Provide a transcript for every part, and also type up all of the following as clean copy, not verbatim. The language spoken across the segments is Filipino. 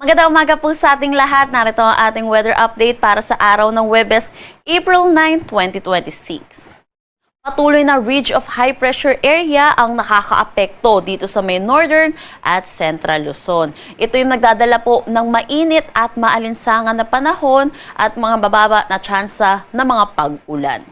Magandang umaga po sa ating lahat. Narito ang ating weather update para sa araw ng Huwebes, April 9, 2026. Patuloy na ridge of high pressure area ang nakakaapekto dito sa may northern at central Luzon. Ito yung nagdadala po ng mainit at maalinsangan na panahon at mga bababa na tsansa ng mga pag-ulan.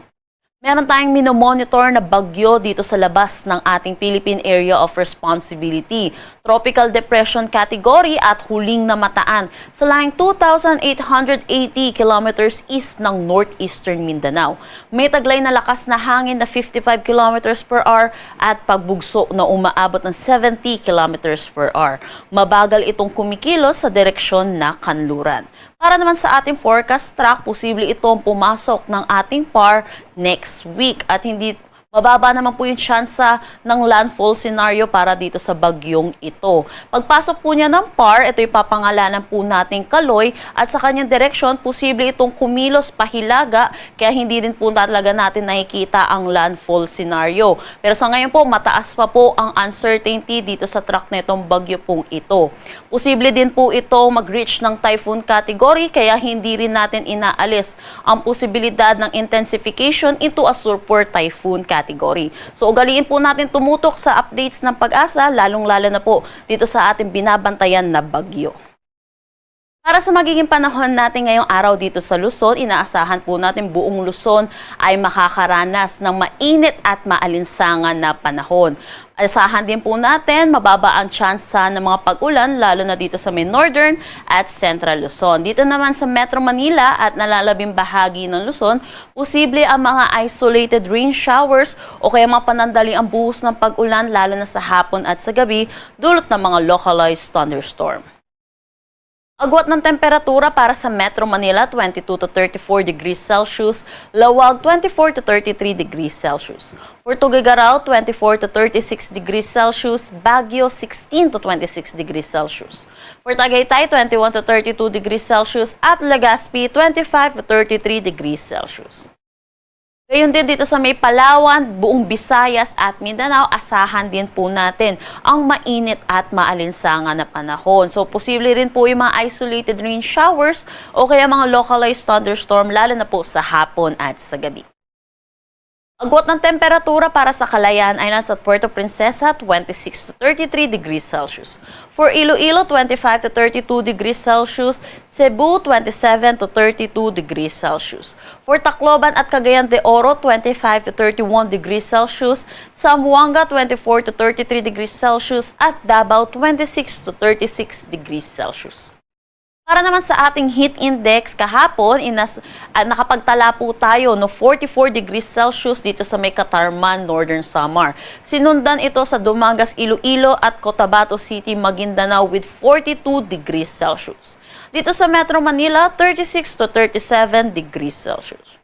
Meron tayong minomonitor na bagyo dito sa labas ng ating Philippine Area of Responsibility. Tropical Depression Category at huling namataan sa laing 2,880 kilometers east ng northeastern Mindanao. May taglay na lakas na hangin na 55 kilometers per hour at pagbugso na umaabot ng 70 kilometers per hour. Mabagal itong kumikilos sa direksyon na kanluran. Para naman sa ating forecast track, posible itong pumasok ng ating PAR next week at hindi mababa naman po yung tsansa ng landfall scenario para dito sa bagyong ito. Pagpasok po niya ng PAR, ito ipapangalanan po nating Kaloy at sa kanyang direksyon, posible itong kumilos pahilaga kaya hindi din po talaga natin nakikita ang landfall scenario. Pero sa ngayon po, mataas pa po ang uncertainty dito sa track na itong bagyo pong ito. Posible din po ito mag-reach ng typhoon category kaya hindi rin natin inaalis ang posibilidad ng intensification into a super typhoon category. So ugaliin po natin tumutok sa updates ng Pag-asa, lalong-lalo na po dito sa ating binabantayan na bagyo. Para sa magiging panahon natin ngayong araw dito sa Luzon, inaasahan po natin buong Luzon ay makakaranas ng mainit at maalinsangan na panahon. Asahan din po natin mababa ang tsansa ng mga pag-ulan lalo na dito sa may northern at central Luzon. Dito naman sa Metro Manila at nalalabing bahagi ng Luzon, posible ang mga isolated rain showers o kaya mga panandali ang buhos ng pag-ulan lalo na sa hapon at sa gabi dulot ng mga localized thunderstorm. Agwat ng temperatura para sa Metro Manila, 22 to 34 degrees Celsius, Lawag, 24 to 33 degrees Celsius. For Tuguegarao, 24 to 36 degrees Celsius, Baguio, 16 to 26 degrees Celsius. For Tagaytay, 21 to 32 degrees Celsius, at Legazpi, 25 to 33 degrees Celsius. Gayon din dito sa may Palawan, buong Visayas at Mindanao, asahan din po natin ang mainit at maalinsangan na panahon. So posible rin po yung mga isolated rain showers o kaya mga localized thunderstorm lalo na po sa hapon at sa gabi. Agwat ng temperatura para sa Calayan ay nasa Puerto Princesa, 26 to 33 degrees Celsius. For Iloilo, 25 to 32 degrees Celsius. Cebu, 27 to 32 degrees Celsius. For Tacloban at Cagayan de Oro, 25 to 31 degrees Celsius. Zamboanga, 24 to 33 degrees Celsius. At Davao, 26 to 36 degrees Celsius. Para naman sa ating heat index kahapon, nakapagtala po tayo no 44 degrees Celsius dito sa may Catarman, Northern Samar. Sinundan ito sa Dumangas, Iloilo at Cotabato City, Maguindanao with 42 degrees Celsius. Dito sa Metro Manila, 36 to 37 degrees Celsius.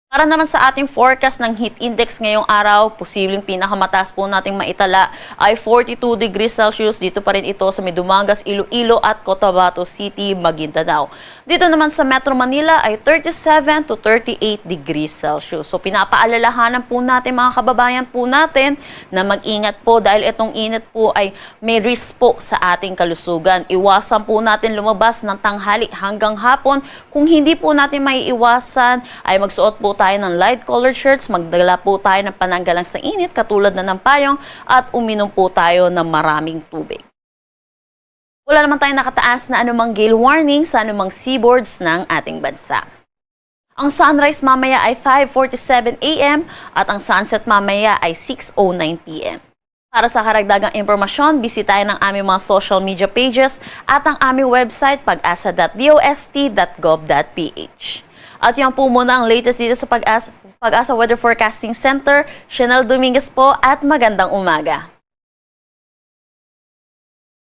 Para naman sa ating forecast ng heat index ngayong araw, posibleng pinakamataas po nating maitala ay 42 degrees Celsius. Dito pa rin ito sa may Dumangas, Iloilo at Cotabato City, Maguindanao. Dito naman sa Metro Manila ay 37 to 38 degrees Celsius. So pinapaalalahanan po natin mga kababayan po natin na mag-ingat po dahil itong init po ay may risk po sa ating kalusugan. Iwasan po natin lumabas ng tanghali hanggang hapon. Kung hindi po natin maiiwasan ay magsuot po tayo ng light colored shirts, magdala po tayo ng pananggalang sa init katulad na ng payong at uminom po tayo ng maraming tubig. Wala naman tayong nakataas na anumang gale warning sa anumang seaboards ng ating bansa. Ang sunrise mamaya ay 5:47 AM at ang sunset mamaya ay 6:09 PM. Para sa karagdagang impormasyon, bisitahin ang aming mga social media pages at ang aming website pag-asa.dost.gov.ph. At yan po muna ang latest dito sa Pag-asa Weather Forecasting Center. Chanel Dominguez po at magandang umaga.